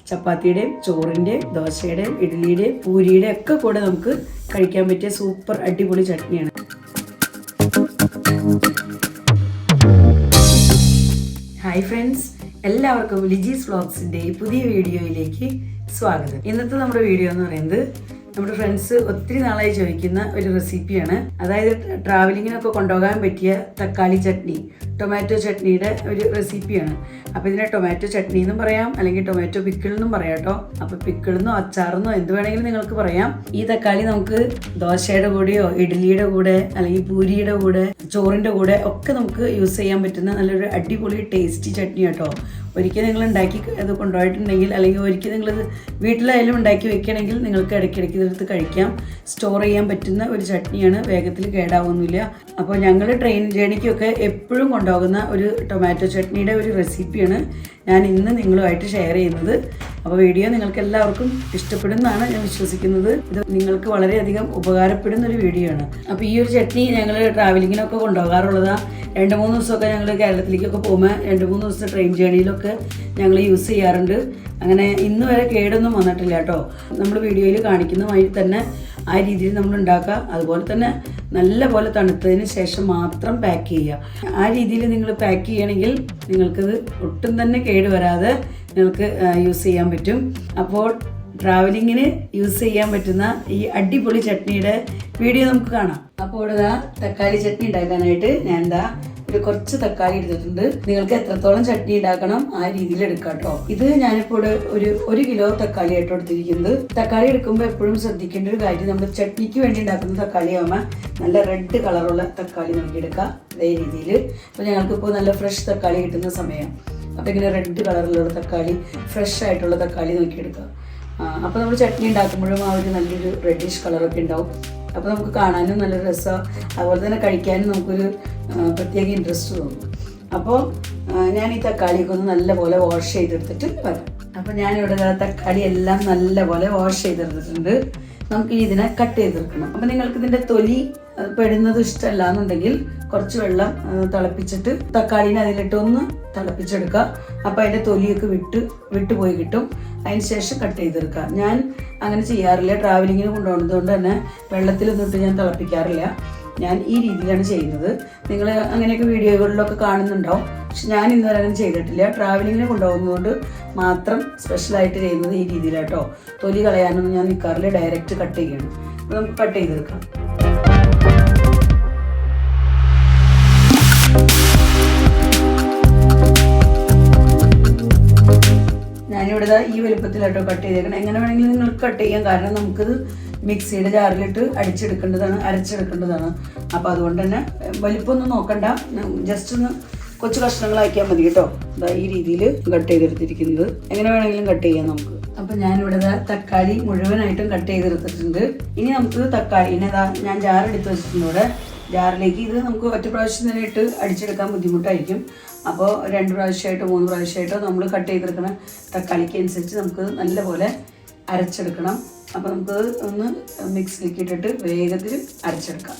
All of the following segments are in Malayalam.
ചപ്പാത്തിയുടെയും ചോറിൻ്റെയും ദോശയുടെയും ഇഡ്ഡലിയുടെയും പൂരിയുടെയും ഒക്കെ കൂടെ നമുക്ക് കഴിക്കാൻ പറ്റിയ സൂപ്പർ അടിപൊളി ചട്നിയാണ്. ഹായ് ഫ്രണ്ട്സ്, എല്ലാവർക്കും ലിജീസ് വ്ളോഗ്സിൻ്റെ പുതിയ വീഡിയോയിലേക്ക് സ്വാഗതം. ഇന്നത്തെ നമ്മുടെ വീഡിയോ എന്ന് പറയുന്നത് നമ്മുടെ ഫ്രണ്ട്സ് ഒത്തിരി നാളായി ചോദിക്കുന്ന ഒരു റെസിപ്പിയാണ്. അതായത് ട്രാവലിങ്ങിനൊക്കെ കൊണ്ടുപോകാൻ പറ്റിയ തക്കാളി ചട്നി, ടൊമാറ്റോ ചട്നിയുടെ ഒരു റെസിപ്പിയാണ്. അപ്പോൾ ഇതിനെ ടൊമാറ്റോ ചട്നി എന്നും പറയാം, അല്ലെങ്കിൽ ടൊമാറ്റോ പിക്കിൾ എന്നും പറയാം കേട്ടോ. അപ്പോൾ പിക്കിളെന്നോ അച്ചാറെന്നോ എന്ത് വേണമെങ്കിലും നിങ്ങൾക്ക് പറയാം. ഈ തക്കാളി നമുക്ക് ദോശയുടെ കൂടെയോ ഇഡ്ഡലിയുടെ കൂടെ അല്ലെങ്കിൽ പൂരിയുടെ കൂടെ ചോറിൻ്റെ കൂടെ ഒക്കെ നമുക്ക് യൂസ് ചെയ്യാൻ പറ്റുന്ന നല്ലൊരു അടിപൊളി ടേസ്റ്റി ചട്നി കേട്ടോ. ഒരിക്കൽ നിങ്ങൾ ഉണ്ടാക്കി അത് കൊണ്ടുപോയിട്ടുണ്ടെങ്കിൽ, അല്ലെങ്കിൽ ഒരിക്കൽ നിങ്ങളിത് വീട്ടിലായാലും ഉണ്ടാക്കി വെക്കുകയാണെങ്കിൽ നിങ്ങൾക്ക് ഇടയ്ക്കിടയ്ക്ക് ഇതെടുത്ത് കഴിക്കാം. സ്റ്റോർ ചെയ്യാൻ പറ്റുന്ന ഒരു ചട്നിയാണ്, വേഗത്തിൽ കേടാവുന്നില്ല. അപ്പോൾ ഞങ്ങൾ ട്രെയിൻ ജേണിക്കൊക്കെ എപ്പോഴും കൊണ്ടുപോകുന്ന ഒരു ടൊമാറ്റോ ചട്നിയുടെ ഒരു റെസിപ്പിയാണ് ഞാൻ ഇന്ന് നിങ്ങളുമായിട്ട് ഷെയർ ചെയ്യുന്നത്. അപ്പോൾ വീഡിയോ നിങ്ങൾക്ക് എല്ലാവർക്കും ഇഷ്ടപ്പെടുന്നതാണ് ഞാൻ വിശ്വസിക്കുന്നത്. ഇത് നിങ്ങൾക്ക് വളരെയധികം ഉപകാരപ്പെടുന്ന ഒരു വീഡിയോ ആണ്. അപ്പോൾ ഈ ഒരു ചട്നി ഞങ്ങൾ ട്രാവലിങ്ങിനൊക്കെ കൊണ്ടുപോകാറുള്ളതാണ്. 2-3 ദിവസമൊക്കെ ഞങ്ങൾ കേരളത്തിലേക്കൊക്കെ പോകുമ്പോൾ 2-3 ദിവസത്തെ ട്രെയിൻ ജേണിയിലൊക്കെ ഞങ്ങൾ യൂസ് ചെയ്യാറുണ്ട്. അങ്ങനെ ഇന്ന് വരെ കേടൊന്നും വന്നിട്ടില്ല കേട്ടോ. നമ്മൾ വീഡിയോയിൽ കാണിക്കുന്ന മാതിരി തന്നെ ആ രീതിയിൽ നമ്മൾ ഉണ്ടാക്കുക. അതുപോലെ തന്നെ നല്ല പോലെ തണുത്തതിന് ശേഷം മാത്രം പാക്ക് ചെയ്യുക. ആ രീതിയിൽ നിങ്ങൾ പാക്ക് ചെയ്യണമെങ്കിൽ നിങ്ങൾക്കത് ഒട്ടും തന്നെ കേട് വരാതെ നിങ്ങൾക്ക് യൂസ് ചെയ്യാൻ പറ്റും. അപ്പോൾ ട്രാവലിങ്ങിന് യൂസ് ചെയ്യാൻ പറ്റുന്ന ഈ അടിപൊളി ചട്നിയുടെ വീഡിയോ നമുക്ക് കാണാം. അപ്പോൾ ഇവിടെ തക്കാളി ചട്നി ഉണ്ടാക്കാനായിട്ട് ഞാൻ ഒരു കുറച്ച് തക്കാളി എടുത്തിട്ടുണ്ട്. നിങ്ങൾക്ക് എത്രത്തോളം ചട്നി ഉണ്ടാക്കണം ആ രീതിയിൽ എടുക്കാം കേട്ടോ. ഇത് ഞാനിപ്പോൾ ഒരു കിലോ തക്കാളി ആയിട്ട് എടുത്തിരിക്കുന്നത്. തക്കാളി എടുക്കുമ്പോൾ എപ്പോഴും ശ്രദ്ധിക്കേണ്ട ഒരു കാര്യം, നമ്മൾ ചട്നിക്ക് വേണ്ടി ഉണ്ടാക്കുന്ന തക്കാളി ആകുമ്പോൾ നല്ല റെഡ് കളറുള്ള തക്കാളി നോക്കിയെടുക്കാം. അതേ രീതിയിൽ ഇപ്പോൾ ഞങ്ങൾക്കിപ്പോൾ നല്ല ഫ്രഷ് തക്കാളി കിട്ടുന്ന സമയം, അപ്പോൾ ഇങ്ങനെ റെഡ് കളറിലുള്ള തക്കാളി, ഫ്രഷ് ആയിട്ടുള്ള തക്കാളി നോക്കിയെടുക്കുക. അപ്പോൾ നമ്മൾ ചട്നി ഉണ്ടാക്കുമ്പോഴും ആ ഒരു നല്ലൊരു റെഡിഷ് കളറൊക്കെ ഉണ്ടാവും. അപ്പോൾ നമുക്ക് കാണാനും നല്ലൊരു രസമാണ്, അതുപോലെ തന്നെ കഴിക്കാനും നമുക്കൊരു പ്രത്യേക ഇൻട്രസ്റ്റ് തോന്നും. അപ്പോൾ ഞാൻ ഈ തക്കാളിയൊക്കെ ഒന്ന് നല്ലപോലെ വാഷ് ചെയ്തെടുത്തിട്ട് വരാം. അപ്പോൾ ഞാനിവിടെ തക്കാളി എല്ലാം നല്ലപോലെ വാഷ് ചെയ്തെടുത്തിട്ടുണ്ട്. നമുക്ക് ഇതിനെ കട്ട് ചെയ്തെടുക്കണം. അപ്പോൾ നിങ്ങൾക്ക് ഇതിൻ്റെ തൊലി പെടുന്നത് ഇഷ്ടമല്ല എന്നുണ്ടെങ്കിൽ കുറച്ച് വെള്ളം തിളപ്പിച്ചിട്ട് തക്കാളീനെ അതിലിട്ട് ഒന്ന് തിളപ്പിച്ചെടുക്കുക. അപ്പോൾ അതിൻ്റെ തൊലിയൊക്കെ വിട്ടുപോയി കിട്ടും. അതിന് ശേഷം കട്ട് ചെയ്തെടുക്കുക. ഞാൻ അങ്ങനെ ചെയ്യാറില്ല. ട്രാവലിങ്ങിന് കൊണ്ടുപോകുന്നത് കൊണ്ട് തന്നെ വെള്ളത്തിലൊന്നും ഇട്ട് ഞാൻ തിളപ്പിക്കാറില്ല. ഞാൻ ഈ രീതിയിലാണ് ചെയ്യുന്നത്. നിങ്ങൾ അങ്ങനെയൊക്കെ വീഡിയോകളിലൊക്കെ കാണുന്നുണ്ടാവും. പക്ഷെ ഞാൻ ഇന്നുവരെ അങ്ങനെ ചെയ്തിട്ടില്ല. ട്രാവലിങ്ങിന് കൊണ്ടുപോകുന്നതുകൊണ്ട് മാത്രം സ്പെഷ്യലായിട്ട് ചെയ്യുന്നത് ഈ രീതിയിലാട്ടോ. തൊലി കളയാനൊന്നും ഞാൻ നിൽക്കാറില്ല, ഡയറക്റ്റ് കട്ട് ചെയ്യണം. അപ്പോൾ നമുക്ക് കട്ട് ചെയ്തെടുക്കാം. ഞാനിവിടെ ഈ വലുപ്പത്തിലാട്ടോ കട്ട് ചെയ്തേക്കണം. എങ്ങനെ വേണമെങ്കിലും നിങ്ങൾക്ക് കട്ട് ചെയ്യാം. കാരണം നമുക്കിത് മിക്സിയുടെ ജാറിലിട്ട് അരച്ചെടുക്കേണ്ടതാണ്. അപ്പോൾ അതുകൊണ്ട് തന്നെ വലിപ്പമൊന്നും നോക്കണ്ട, ജസ്റ്റ് ഒന്ന് കൊച്ചു കഷ്ണങ്ങളാക്കിയാൽ മതി കേട്ടോ. ഈ രീതിയിൽ കട്ട് ചെയ്തെടുത്തിരിക്കുന്നത്. എങ്ങനെ വേണമെങ്കിലും കട്ട് ചെയ്യാം നമുക്ക്. അപ്പോൾ ഞാനിവിടെ തക്കാളി മുഴുവനായിട്ടും കട്ട് ചെയ്തെടുത്തിട്ടുണ്ട്. ഇനി നമുക്ക് തക്കാളിനെ ഞാൻ ജാറെടുത്ത് വെച്ചിട്ടുണ്ട്. ഇവിടെ ജാറിലേക്ക് ഇത് നമുക്ക് ഒറ്റ പ്രാവശ്യം തന്നെ ഇട്ട് അടിച്ചെടുക്കാൻ ബുദ്ധിമുട്ടായിരിക്കും. അപ്പോൾ 2 പ്രാവശ്യമായിട്ടോ 3 പ്രാവശ്യമായിട്ടോ നമ്മൾ കട്ട് ചെയ്തെടുക്കണം. തക്കാളിക്ക് അനുസരിച്ച് നമുക്ക് നല്ലപോലെ അരച്ചെടുക്കണം. അപ്പോൾ നമുക്ക് ഒന്ന് മിക്സിയിലേക്ക് ഇട്ടിട്ട് വേഗത്തിൽ അരച്ചെടുക്കാം.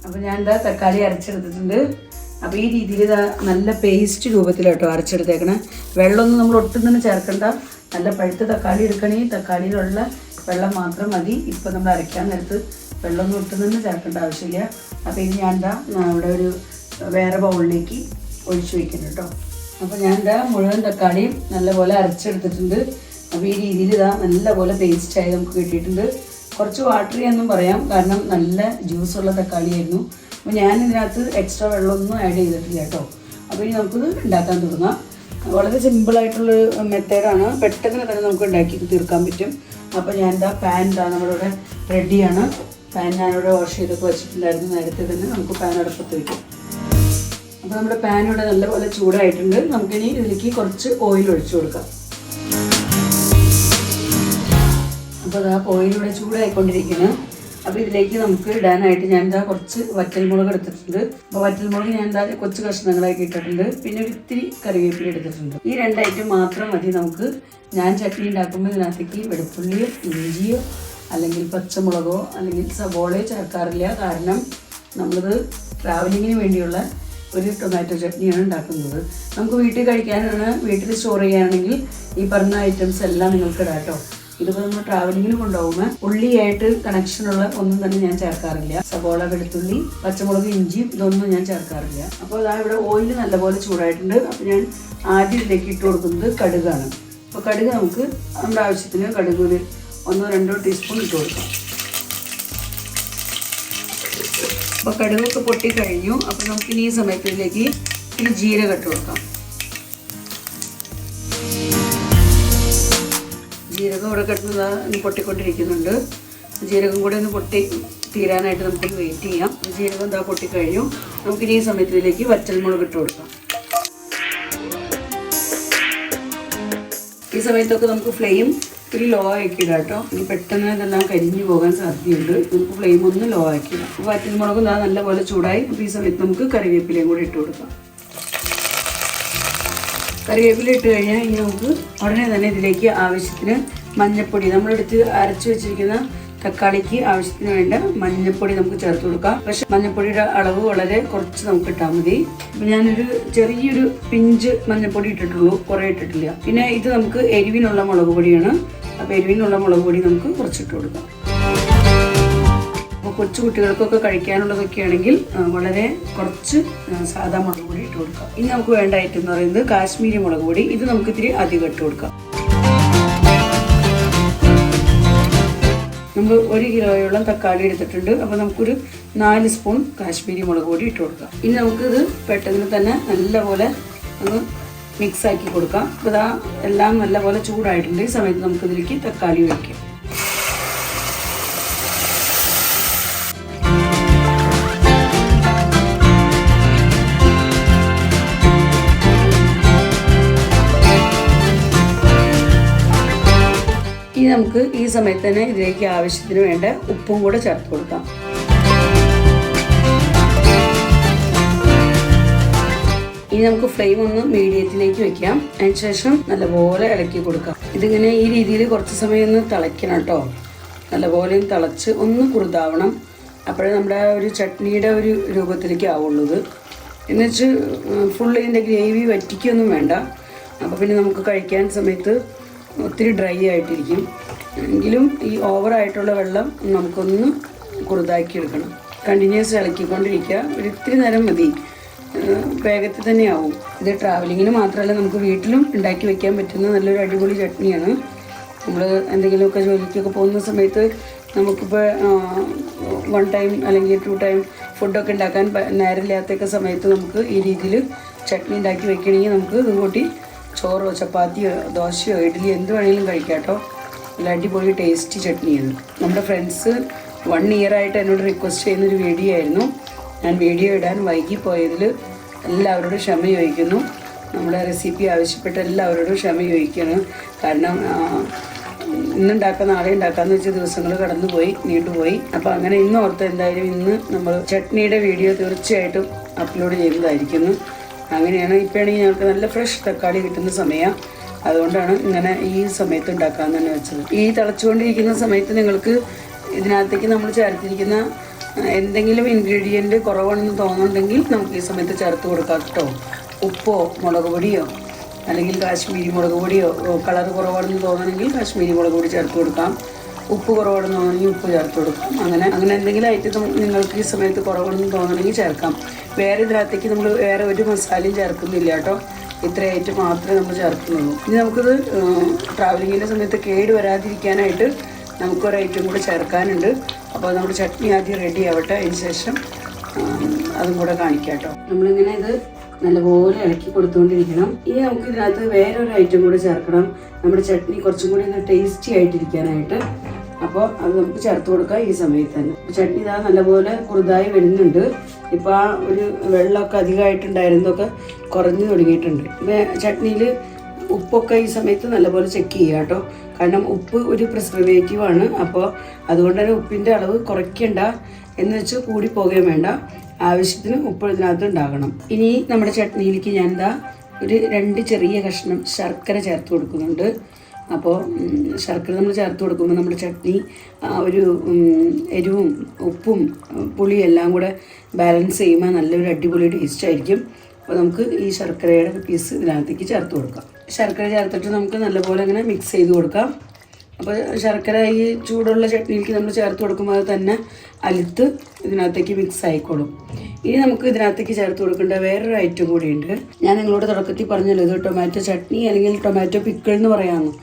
അപ്പോൾ ഞാൻ തക്കാളി അരച്ചെടുത്തിട്ടുണ്ട്. അപ്പോൾ ഈ രീതിയിൽ നല്ല പേസ്റ്റ് രൂപത്തിലാട്ടോ അരച്ചെടുത്തേക്കണം. വെള്ളമൊന്നും നമ്മൾ ഒട്ടും തന്നെ ചേർക്കണ്ട. നല്ല പഴുത്ത തക്കാളി എടുക്കണമെങ്കിൽ തക്കാളിയിലുള്ള വെള്ളം മാത്രം മതി. ഇപ്പോൾ നമ്മൾ അരയ്ക്കാൻ നേരത്ത് വെള്ളമൊന്നും ഒട്ടും തന്നെ ചേർക്കേണ്ട ആവശ്യമില്ല. അപ്പോൾ ഇനി ഞാൻ ഇവിടെ ഒരു വേറെ ബൗളിലേക്ക് ഒഴിച്ചു വയ്ക്കുന്നു കേട്ടോ. അപ്പോൾ ഞാൻ മുഴുവൻ തക്കാളിയും നല്ലപോലെ അരച്ചെടുത്തിട്ടുണ്ട്. അപ്പോൾ ഈ രീതിയിൽ നല്ലപോലെ പേസ്റ്റായി നമുക്ക് കിട്ടിയിട്ടുണ്ട്. കുറച്ച് വാട്ടറി എന്നും പറയാം, കാരണം നല്ല ജ്യൂസുള്ള തക്കാളിയായിരുന്നു. അപ്പോൾ ഞാൻ ഇതിനകത്ത് എക്സ്ട്രാ വെള്ളമൊന്നും ആഡ് ചെയ്തിട്ടില്ല കേട്ടോ. അപ്പോൾ ഇനി നമുക്കിത് ഉണ്ടാക്കാൻ തുടങ്ങാം. വളരെ സിമ്പിളായിട്ടുള്ളൊരു മെത്തേഡാണ്. പെട്ടെന്ന് തന്നെ നമുക്ക് ഉണ്ടാക്കി തീർക്കാൻ പറ്റും. അപ്പോൾ ഞാൻ പാൻ നമ്മളിവിടെ റെഡിയാണ്. പാൻ ഞാനിവിടെ വാഷ് ചെയ്തൊക്കെ വെച്ചിട്ടുണ്ടായിരുന്നു. നേരത്തെ തന്നെ നമുക്ക് പാൻ അടുപ്പത്ത് വയ്ക്കാം. അപ്പോൾ നമ്മുടെ പാൻ ഇവിടെ നല്ലപോലെ ചൂടായിട്ടുണ്ട്. നമുക്കിനി ഇതിലേക്ക് കുറച്ച് ഓയിൽ ഒഴിച്ചു കൊടുക്കാം. അപ്പോൾ ഓയിൽ ഇവിടെ ചൂടായിക്കൊണ്ടിരിക്കുകയാണ്. അപ്പോൾ ഇതിലേക്ക് നമുക്ക് ഇടാനായിട്ട് ഞാൻ കുറച്ച് വറ്റൽമുളക് എടുത്തിട്ടുണ്ട്. അപ്പോൾ വറ്റൽമുളക് ഞാൻ കൊച്ചു കഷ്ണങ്ങളാക്കി ഇട്ടിട്ടുണ്ട്. പിന്നെ ഒരു ഇത്തിരി കറിവേപ്പില എടുത്തിട്ടുണ്ട്. ഈ 2 ഐറ്റം മാത്രം മതി നമുക്ക്. ഞാൻ ചട്നി ഉണ്ടാക്കുമ്പോൾ ഇതിനകത്തേക്ക് വെളുത്തുള്ളിയോ ഇഞ്ചിയോ അല്ലെങ്കിൽ പച്ചമുളകോ അല്ലെങ്കിൽ സവോളയോ ചേർക്കാറില്ല. കാരണം നമ്മളിത് ട്രാവലിങ്ങിന് വേണ്ടിയുള്ള ഒരു ടൊമാറ്റോ ചട്നിയാണ് ഉണ്ടാക്കുന്നത്. നമുക്ക് വീട്ടിൽ കഴിക്കാനാണ്, വീട്ടിൽ സ്റ്റോർ ചെയ്യാനാണെങ്കിൽ ഈ പറഞ്ഞ ഐറ്റംസ് എല്ലാം നിങ്ങൾക്ക് ഇടാം കേട്ടോ. ഇതിപ്പോൾ നമ്മൾ ട്രാവലിങ്ങിന് കൊണ്ടുപോകുമ്പോൾ ഉള്ളിയായിട്ട് കണക്ഷനുള്ള ഒന്നും തന്നെ ഞാൻ ചേർക്കാറില്ല. സബോള, വെളുത്തുള്ളി, പച്ചമുളക്, ഇഞ്ചി ഇതൊന്നും ഞാൻ ചേർക്കാറില്ല. അപ്പോൾ അതാ ഇവിടെ ഓയിൽ നല്ലപോലെ ചൂടായിട്ടുണ്ട്. അപ്പോൾ ഞാൻ ആദ്യം ഇതിലേക്ക് ഇട്ട് കൊടുക്കുന്നത് കടുകാണ്. അപ്പോൾ കടുക് നമുക്ക് നമ്മുടെ ആവശ്യത്തിന് കടുക് ഒരു 1-2 ടീസ്പൂൺ ഇട്ട് കൊടുക്കാം. അപ്പോൾ കടുകൊക്കെ പൊട്ടിക്കഴിഞ്ഞു. അപ്പോൾ നമുക്കിനി ഈ സമയത്തിലേക്ക് ഇനി ജീരകം ഇട്ട് കൊടുക്കാം. ജീരകം ഇവിടെ കിടന്ന് പൊട്ടിക്കൊണ്ടിരിക്കുന്നുണ്ട്. ജീരകം കൂടെ ഒന്ന് പൊട്ടി തീരാനായിട്ട് നമുക്കൊന്ന് വെയിറ്റ് ചെയ്യാം. ജീരകം എന്താ പൊട്ടിക്കഴിഞ്ഞു. നമുക്കിനി ഈ സമയത്തിലേക്ക് വറ്റൽമുളക് ഇട്ട് കൊടുക്കാം. ഈ സമയത്തൊക്കെ നമുക്ക് ഫ്ലെയിം ഒരു ലോ ആക്കി ഇടാം കേട്ടോ. ഇനി പെട്ടെന്ന് ഇതെല്ലാം കരിഞ്ഞു പോകാൻ സാധ്യതയുണ്ട്. നമുക്ക് ഫ്ലെയിം ഒന്ന് ലോ ആക്കി ഇടാം. അപ്പോൾ വറ്റൽമുളകും നല്ലപോലെ ചൂടായി. അപ്പോൾ ഈ സമയത്ത് നമുക്ക് കറിവേപ്പിലയും കൂടി ഇട്ട് കൊടുക്കാം. കറിവേപ്പില ഇട്ട് കഴിഞ്ഞാൽ ഇനി നമുക്ക് ഉടനെ തന്നെ ഇതിലേക്ക് ആവശ്യത്തിന് മഞ്ഞൾപ്പൊടി, നമ്മളെടുത്ത് അരച്ചു വെച്ചിരിക്കുന്ന തക്കാളിക്ക് ആവശ്യത്തിന് വേണ്ട മഞ്ഞൾപ്പൊടി നമുക്ക് ചേർത്ത് കൊടുക്കാം. പക്ഷെ മഞ്ഞൾപ്പൊടിയുടെ അളവ് വളരെ കുറച്ച് നമുക്ക് ഇട്ടാൽ മതി. അപ്പം ഞാനൊരു ചെറിയൊരു പിഞ്ച് മഞ്ഞൾപ്പൊടി ഇട്ടിട്ടുള്ളൂ, കുറേ ഇട്ടിട്ടില്ല. പിന്നെ ഇത് നമുക്ക് എരിവിനുള്ള മുളക് പൊടിയാണ്. അപ്പോൾ എരിവിനുള്ള മുളക് പൊടി നമുക്ക് കുറച്ചിട്ട് കൊടുക്കാം. അപ്പോൾ കൊച്ചു കുട്ടികൾക്കൊക്കെ കഴിക്കാനുള്ളതൊക്കെ ആണെങ്കിൽ വളരെ കുറച്ച് സാധാ മുളക് പൊടി ഇട്ട് കൊടുക്കാം. ഇനി നമുക്ക് വേണ്ട ഐറ്റം എന്ന് പറയുന്നത് കാശ്മീരി മുളക് പൊടി. ഇത് നമുക്ക് ഇത്തിരി അധികം ഇട്ട് കൊടുക്കാം. നമ്മൾ 1 കിലോയോളം തക്കാളി എടുത്തിട്ടുണ്ട്. അപ്പോൾ നമുക്കൊരു 4 സ്പൂൺ കാശ്മീരി മുളക് പൊടി ഇട്ട് കൊടുക്കാം. ഇനി നമുക്കിത് പെട്ടെന്ന് തന്നെ നല്ലപോലെ ഒന്ന് മിക്സ് ആക്കി കൊടുക്കാം. അപ്പോൾ ഇതാ എല്ലാം നല്ലപോലെ ചൂടായിട്ടുണ്ട്. ഈ സമയത്ത് നമുക്കിതിലേക്ക് തക്കാളി ഒഴിക്കാം. ഇനി നമുക്ക് ഈ സമയത്ത് തന്നെ ഇതിലേക്ക് ആവശ്യത്തിന് വേണ്ട ഉപ്പും കൂടെ ചേർത്ത് കൊടുക്കാം. ഇനി നമുക്ക് ഫ്ലെയിം ഒന്ന് മീഡിയത്തിലേക്ക് വെക്കാം. അതിനുശേഷം നല്ലപോലെ ഇളക്കി കൊടുക്കാം. ഇതിങ്ങനെ ഈ രീതിയിൽ കുറച്ച് സമയം ഒന്ന് തിളയ്ക്കണം കേട്ടോ. നല്ലപോലെ തിളച്ച് ഒന്ന് കുറുതാവണം. അപ്പോഴേ നമ്മുടെ ഒരു ചട്നിയുടെ ഒരു രൂപത്തിലേക്ക് ആവുള്ളൂ. എന്നുവെച്ച് ഫുൾ ഇതിൻ്റെ ഗ്രേവി വറ്റിക്കൊന്നും വേണ്ട. അപ്പോൾ പിന്നെ നമുക്ക് കഴിക്കാൻ സമയത്ത് ഒത്തിരി ഡ്രൈ ആയിട്ടിരിക്കും. എങ്കിലും ഈ ഓവറായിട്ടുള്ള വെള്ളം നമുക്കൊന്ന് കുറുതാക്കി എടുക്കണം. കണ്ടിന്യൂസ് ഇളക്കിക്കൊണ്ടിരിക്കുക. ഒരിത്തിരി നേരം മതി, വേഗത്തിൽ തന്നെ ആവും. ഇത് ട്രാവലിങ്ങിന് മാത്രമല്ല നമുക്ക് വീട്ടിലും ഉണ്ടാക്കി വെക്കാൻ പറ്റുന്ന നല്ലൊരു അടിപൊളി ചട്നിയാണ്. നമ്മൾ എന്തെങ്കിലുമൊക്കെ ജോലിക്കൊക്കെ പോകുന്ന സമയത്ത് നമുക്കിപ്പോൾ 1 ടൈം അല്ലെങ്കിൽ 2 ടൈം ഫുഡൊക്കെ ഉണ്ടാക്കാൻ നേരമില്ലാത്തൊക്കെ സമയത്ത് നമുക്ക് ഈ രീതിയിൽ ചട്നി ഉണ്ടാക്കി വെക്കണമെങ്കിൽ നമുക്ക് ഇത് കൂട്ടി ചോറോ ചപ്പാത്തിയോ ദോശയോ ഇഡ്ഡലിയോ എന്ത് വേണമെങ്കിലും കഴിക്കാം കേട്ടോ. നല്ല അടിപൊളി ടേസ്റ്റി ചട്നിയാണ്. നമ്മുടെ ഫ്രണ്ട്സ് 1 ഇയറായിട്ട് എന്നോട് റിക്വസ്റ്റ് ചെയ്യുന്നൊരു വീഡിയോ ആയിരുന്നു. ഞാൻ വീഡിയോ ഇടാൻ വൈകിപ്പോയതിൽ എല്ലാവരോടും ക്ഷമ ചോദിക്കുന്നു. നമ്മുടെ റെസിപ്പി ആവശ്യപ്പെട്ട എല്ലാവരോടും ക്ഷമ ചോദിക്കുകയാണ്. കാരണം ഇന്നുണ്ടാക്കാം നാളെ ഉണ്ടാക്കാമെന്ന് വെച്ച ദിവസങ്ങൾ നീണ്ടുപോയി. അപ്പോൾ അങ്ങനെ ഇന്ന് ഓർത്ത് എന്തായാലും ഇന്ന് നമ്മൾ ചട്നിയുടെ വീഡിയോ തീർച്ചയായിട്ടും അപ്ലോഡ് ചെയ്യുന്നതായിരിക്കുന്നു. അങ്ങനെയാണ്. ഇപ്പോഴാണെങ്കിൽ ഞങ്ങൾക്ക് നല്ല ഫ്രഷ് തക്കാളി കിട്ടുന്ന സമയമാണ്. അതുകൊണ്ടാണ് ഇങ്ങനെ ഈ സമയത്ത് ഉണ്ടാക്കാമെന്ന് തന്നെ വെച്ചത്. ഈ തിളച്ചുകൊണ്ടിരിക്കുന്ന സമയത്ത് നിങ്ങൾക്ക് ഇതിനകത്തേക്ക് നമ്മൾ ചേർത്തിരിക്കുന്ന എന്തെങ്കിലും ഇൻഗ്രീഡിയൻറ്റ് കുറവാണെന്ന് തോന്നുന്നുണ്ടെങ്കിൽ നമുക്ക് ഈ സമയത്ത് ചേർത്ത് കൊടുക്കാം കേട്ടോ. ഉപ്പോ മുളക് പൊടിയോ അല്ലെങ്കിൽ കാശ്മീരി മുളക് പൊടിയോ കളർ കുറവാണെന്ന് തോന്നണമെങ്കിൽ കാശ്മീരി മുളക് പൊടി ചേർത്ത് കൊടുക്കാം. ഉപ്പ് കുറവാണെന്ന് തോന്നണമെങ്കിൽ ഉപ്പ് ചേർത്ത് കൊടുക്കാം. അങ്ങനെ എന്തെങ്കിലും ഐറ്റം നിങ്ങൾക്ക് ഈ സമയത്ത് കുറവാണെന്ന് തോന്നണമെങ്കിൽ ചേർക്കാം. വേറെ ഇതിനകത്തേക്ക് നമ്മൾ വേറെ ഒരു മസാലയും ചേർക്കുന്നില്ല കേട്ടോ. ഇത്ര ഐറ്റം മാത്രമേ നമ്മൾ ചേർക്കുന്നുള്ളൂ. ഇനി നമുക്കിത് ട്രാവലിങ്ങിൻ്റെ സമയത്ത് കേട് വരാതിരിക്കാനായിട്ട് നമുക്കൊരു ഐറ്റം കൂടെ ചേർക്കാനുണ്ട്. അപ്പോൾ നമ്മുടെ ചട്നി ആദ്യം റെഡി ആവട്ടെ. അതിന് ശേഷം അതും കൂടെ കാണിക്കാം കേട്ടോ. നമ്മളിങ്ങനെ ഇത് നല്ലപോലെ ഇളക്കി കൊടുത്തുകൊണ്ടിരിക്കണം. ഇനി നമുക്ക് ഇതിനകത്ത് വേറൊരു ഐറ്റം കൂടെ ചേർക്കണം, നമ്മുടെ ചട്നി കുറച്ചും കൂടി ഒന്ന് ടേസ്റ്റി ആയിട്ടിരിക്കാനായിട്ട്. അപ്പോൾ അത് നമുക്ക് ചേർത്ത് കൊടുക്കാം ഈ സമയത്ത് തന്നെ. ചട്നി ഇതാ നല്ലപോലെ കുറുതായി വരുന്നുണ്ട്. ഇപ്പോൾ ആ ഒരു വെള്ളമൊക്കെ അധികമായിട്ടുണ്ടായിരുന്നതൊക്കെ കുറഞ്ഞു തുടങ്ങിയിട്ടുണ്ട്. ചട്നിയിൽ ഉപ്പൊക്കെ ഈ സമയത്ത് നല്ലപോലെ ചെക്ക് ചെയ്യുക കേട്ടോ. കാരണം ഉപ്പ് ഒരു പ്രിസർവേറ്റീവാണ്. അപ്പോൾ അതുകൊണ്ട് തന്നെ ഉപ്പിൻ്റെ അളവ് കുറയ്ക്കണ്ട, എന്ന് വെച്ച് കൂടി പോകുകയും വേണ്ട. ആവശ്യത്തിന് ഉപ്പ് ഇതിനകത്ത് ഉണ്ടാകണം. ഇനി നമ്മുടെ ചട്നിയിലേക്ക് ഞാൻ ഒരു 2 ചെറിയ കഷ്ണം ശർക്കര ചേർത്ത് കൊടുക്കുന്നുണ്ട്. അപ്പോൾ ശർക്കര നമ്മൾ ചേർത്ത് കൊടുക്കുമ്പോൾ നമ്മുടെ ചട്നി ഒരു എരിവും ഉപ്പും പുളിയും എല്ലാം കൂടെ ബാലൻസ് ചെയ്യുമ്പോൾ നല്ലൊരു അടിപൊളി ടേസ്റ്റ് ആയിരിക്കും. അപ്പോൾ നമുക്ക് ഈ ശർക്കരയുടെ പീസ് ഇതിനകത്തേക്ക് ചേർത്ത് കൊടുക്കാം. ശർക്കര ചേർത്തിട്ട് നമുക്ക് നല്ലപോലെ അങ്ങനെ മിക്സ് ചെയ്ത് കൊടുക്കാം. അപ്പോൾ ശർക്കര ഈ ചൂടുള്ള ചട്നിയിലേക്ക് നമ്മൾ ചേർത്ത് കൊടുക്കുമ്പോൾ അത് തന്നെ അലുത്ത് ഇതിനകത്തേക്ക് മിക്സ് ആയിക്കോളും. ഇനി നമുക്ക് ഇതിനകത്തേക്ക് ചേർത്ത് കൊടുക്കേണ്ട വേറൊരു ഐറ്റം കൂടിയുണ്ട്. ഞാൻ നിങ്ങളോട് തുടക്കത്തിൽ പറഞ്ഞല്ലോ, ഇത് ടൊമാറ്റോ ചട്നി അല്ലെങ്കിൽ ടൊമാറ്റോ പിക്കിൾ എന്ന് പറയാമെന്ന്.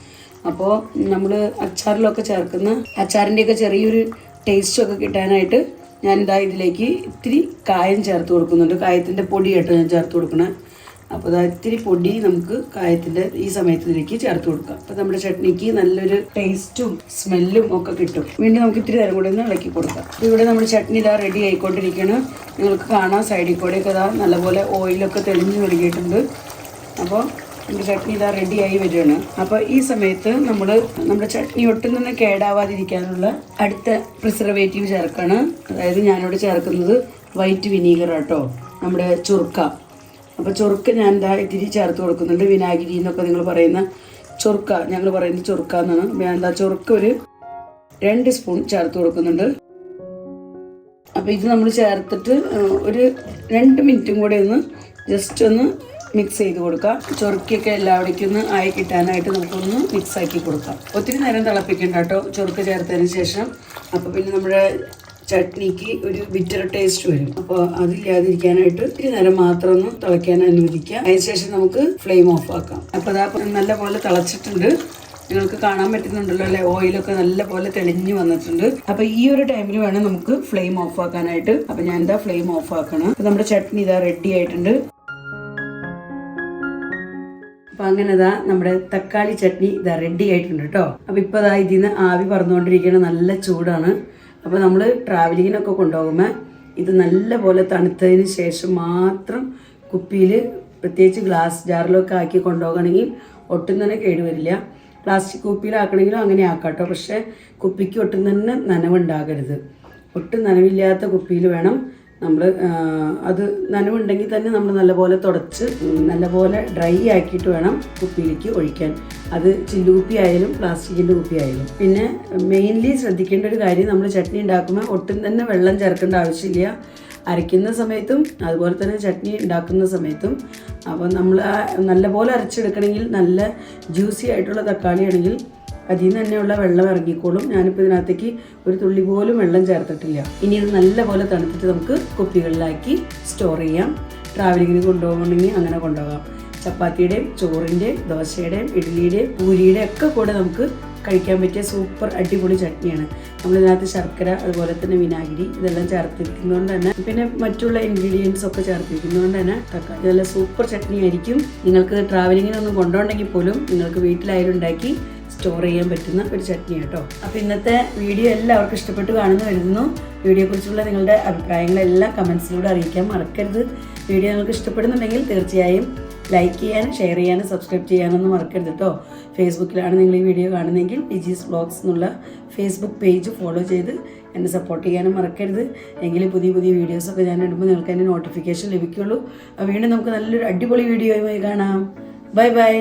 അപ്പോൾ നമ്മൾ അച്ചാറിലൊക്കെ ചേർക്കുന്ന അച്ചാറിൻ്റെയൊക്കെ ചെറിയൊരു ടേസ്റ്റൊക്കെ കിട്ടാനായിട്ട് ഞാനിതാ ഇതിലേക്ക് ഇത്തിരി കായം ചേർത്ത് കൊടുക്കുന്നുണ്ട്. കായത്തിൻ്റെ പൊടി കേട്ടോ ഞാൻ ചേർത്ത് കൊടുക്കണേ. അപ്പോൾ അതാ ഇത്തിരി പൊടി നമുക്ക് കായത്തിൻ്റെ ഈ സമയത്ത് ഇതിലേക്ക് ചേർത്ത് കൊടുക്കാം. അപ്പോൾ നമ്മുടെ ചട്നിക്ക് നല്ലൊരു ടേസ്റ്റും സ്മെല്ലും ഒക്കെ കിട്ടും. വീണ്ടും നമുക്ക് ഇത്തിരി നേരം കൂടെ ഒന്ന് ഇളക്കി കൊടുക്കാം. അപ്പോൾ ഇവിടെ നമ്മുടെ ചട്നി ഇതാ റെഡി ആയിക്കൊണ്ടിരിക്കുകയാണ്. നിങ്ങൾക്ക് കാണാം സൈഡിൽ കൂടെയൊക്കെ ഇതാ നല്ലപോലെ ഓയിലൊക്കെ തെളിഞ്ഞ് തുടങ്ങിയിട്ടുണ്ട്. അപ്പോൾ നമ്മുടെ ചട്നി ഇതാ റെഡിയായി വരികയാണ്. അപ്പോൾ ഈ സമയത്ത് നമ്മുടെ ചട്നി ഒട്ടും തന്നെ കേടാവാതിരിക്കാനുള്ള അടുത്ത പ്രിസർവേറ്റീവ് ചേർക്കാണ്. അതായത് ഞാനിവിടെ ചേർക്കുന്നത് വൈറ്റ് വിനീഗർ കേട്ടോ, നമ്മുടെ ചുർക്ക. അപ്പോൾ ചൊറുക്ക ഞാൻ എന്താ ഇത്തിരി ചേർത്ത് കൊടുക്കുന്നുണ്ട്. വിനാഗിരി എന്നൊക്കെ നിങ്ങൾ പറയുന്ന ചൊറുക്ക, ഞങ്ങൾ പറയുന്നത് ചൊറുക്ക എന്നാണ്. ഞാൻ എന്താ ചൊറുക്ക ഒരു 2 സ്പൂൺ ചേർത്ത് കൊടുക്കുന്നുണ്ട്. അപ്പോൾ ഇത് നമ്മൾ ചേർത്തിട്ട് ഒരു 2 മിനിറ്റും കൂടെ ഒന്ന് ജസ്റ്റ് ഒന്ന് മിക്സ് ചെയ്ത് കൊടുക്കാം. ചൊറുക്കൊക്കെ എല്ലാവിടേക്കും ഒന്ന് ആയി കിട്ടാനായിട്ട് നമുക്കൊന്ന് മിക്സ് ആക്കി കൊടുക്കാം. ഒത്തിരി നേരം തിളപ്പിക്കണ്ട കേട്ടോ ചൊറുക്ക ചേർത്തതിന് ശേഷം. അപ്പോൾ പിന്നെ നമ്മുടെ ചട്നിക്ക് ഒരു ബിറ്റർ ടേസ്റ്റ് വരും. അപ്പോൾ അതില്ലാതിരിക്കാനായിട്ട് ഇത്തിരി നേരം മാത്രം ഒന്ന് തിളയ്ക്കാൻ അനുവദിക്കുക. അതിനുശേഷം നമുക്ക് ഫ്ലെയിം ഓഫ് ആക്കാം. അപ്പോൾ അതാ നല്ല പോലെ തിളച്ചിട്ടുണ്ട്. നിങ്ങൾക്ക് കാണാൻ പറ്റുന്നുണ്ടല്ലോ അല്ലേ, ഓയിലൊക്കെ നല്ല പോലെ തെളിഞ്ഞു വന്നിട്ടുണ്ട്. അപ്പോൾ ഈ ഒരു ടൈമിൽ വേണം നമുക്ക് ഫ്ലെയിം ഓഫ് ആക്കാനായിട്ട്. അപ്പോൾ ഞാൻ എന്താ ഫ്ലെയിം ഓഫ് ആക്കണം. അപ്പോൾ നമ്മുടെ ചട്നി ഇതാ റെഡി ആയിട്ടുണ്ട്. അപ്പോൾ അങ്ങനെ ഇതാ നമ്മുടെ തക്കാളി ചട്നി ഇതാ റെഡി ആയിട്ടുണ്ട് കേട്ടോ. അപ്പോൾ ഇപ്പോൾ ഇതാ ഇതിൽ നിന്ന് ആവി പറന്നുകൊണ്ടിരിക്കുകയാണ്. നല്ല ചൂടാണ്. അപ്പോൾ നമ്മൾ ട്രാവലിങ്ങിനൊക്കെ കൊണ്ടുപോകുമ്പോൾ ഇത് നല്ല പോലെ തണുത്തതിന് ശേഷം മാത്രം കുപ്പിയിൽ പ്രത്യേകിച്ച് ഗ്ലാസ് ജാറിലൊക്കെ ആക്കി കൊണ്ടുപോകണമെങ്കിൽ ഒട്ടും തന്നെ കേടുവരില്ല. പ്ലാസ്റ്റിക് കുപ്പിയിലാക്കണമെങ്കിലും അങ്ങനെ ആക്കാം കേട്ടോ. പക്ഷേ കുപ്പിക്ക് ഒട്ടും തന്നെ നനവുണ്ടാകരുത്. ഒട്ടും നനവില്ലാത്ത കുപ്പിയിൽ വേണം നമ്മൾ അത്. നനവുണ്ടെങ്കിൽ തന്നെ നമ്മൾ നല്ലപോലെ തുടച്ച് നല്ലപോലെ ഡ്രൈ ആക്കിയിട്ട് വേണം കുപ്പിയിലേക്ക് ഒഴിക്കാൻ. അത് ചില്ലുകുപ്പി ആയാലും പ്ലാസ്റ്റിക്കിൻ്റെ കുപ്പി ആയാലും. പിന്നെ മെയിൻലി ശ്രദ്ധിക്കേണ്ട ഒരു കാര്യം, നമ്മൾ ചട്നി ഉണ്ടാക്കുമ്പോൾ ഒട്ടും തന്നെ വെള്ളം ചേർക്കേണ്ട ആവശ്യമില്ല. അരയ്ക്കുന്ന സമയത്തും അതുപോലെ തന്നെ ചട്നി ഉണ്ടാക്കുന്ന സമയത്തും. അപ്പോൾ നമ്മൾ നല്ലപോലെ അരച്ചെടുക്കണമെങ്കിൽ നല്ല ജ്യൂസി ആയിട്ടുള്ള തക്കാളി ആണെങ്കിൽ അതിൽ നിന്ന് തന്നെയുള്ള വെള്ളം ഇറങ്ങിക്കോളും. ഞാനിപ്പോൾ ഇതിനകത്തേക്ക് ഒരു തുള്ളി പോലും വെള്ളം ചേർത്തിട്ടില്ല. ഇനി ഇത് നല്ലപോലെ തണുത്തിട്ട് നമുക്ക് കുപ്പികളിലാക്കി സ്റ്റോർ ചെയ്യാം. ട്രാവലിങ്ങിന് കൊണ്ടുപോകണമെങ്കിൽ അങ്ങനെ കൊണ്ടുപോകാം. ചപ്പാത്തിയുടെയും ചോറിൻ്റെയും ദോശയുടെയും ഇഡ്ഡലിയുടെയും പൂരിയുടെയും ഒക്കെ കൂടെ നമുക്ക് കഴിക്കാൻ പറ്റിയ സൂപ്പർ അടിപൊളി ചട്നിയാണ്. നമ്മളിതിനകത്ത് ശർക്കര അതുപോലെ തന്നെ വിനാഗിരി ഇതെല്ലാം ചേർത്തിരിക്കുന്നതുകൊണ്ട് തന്നെ, പിന്നെ മറ്റുള്ള ഇൻഗ്രീഡിയൻസ് ഒക്കെ ചേർത്തിരിക്കുന്നതുകൊണ്ട് തന്നെ തക്കാളി നല്ല സൂപ്പർ ചട്നി ആയിരിക്കും. നിങ്ങൾക്ക് ട്രാവലിങ്ങിനൊന്നും കൊണ്ടുപോകണമെങ്കിൽ പോലും നിങ്ങൾക്ക് വീട്ടിലായാലും ഉണ്ടാക്കി സ്റ്റോർ ചെയ്യാൻ പറ്റുന്ന ഒരു ചട്നി കേട്ടോ. അപ്പോൾ ഇന്നത്തെ വീഡിയോ എല്ലാവർക്കും ഇഷ്ടപ്പെട്ട് കാണുന്നു വരുന്നു. വീഡിയോയെക്കുറിച്ചുള്ള നിങ്ങളുടെ അഭിപ്രായങ്ങളെല്ലാം കമൻസിലൂടെ അറിയിക്കാൻ മറക്കരുത്. വീഡിയോ നിങ്ങൾക്ക് ഇഷ്ടപ്പെടുന്നുണ്ടെങ്കിൽ തീർച്ചയായും ലൈക്ക് ചെയ്യാനും ഷെയർ ചെയ്യാനും സബ്സ്ക്രൈബ് ചെയ്യാനൊന്നും മറക്കരുത് കേട്ടോ. ഫേസ്ബുക്കിലാണ് നിങ്ങൾ ഈ വീഡിയോ കാണുന്നതെങ്കിൽ ലിജീസ് വ്ലോഗ്സ് എന്നുള്ള ഫേസ്ബുക്ക് പേജ് ഫോളോ ചെയ്ത് എന്നെ സപ്പോർട്ട് ചെയ്യാനും മറക്കരുത്. എങ്കിലും പുതിയ പുതിയ വീഡിയോസൊക്കെ ഞാൻ ഇടുമ്പോൾ നിങ്ങൾക്ക് അതിൻ്റെ നോട്ടിഫിക്കേഷൻ ലഭിക്കുള്ളൂ. വീണ്ടും നമുക്ക് നല്ലൊരു അടിപൊളി വീഡിയോയുമായി കാണാം. Bye bye.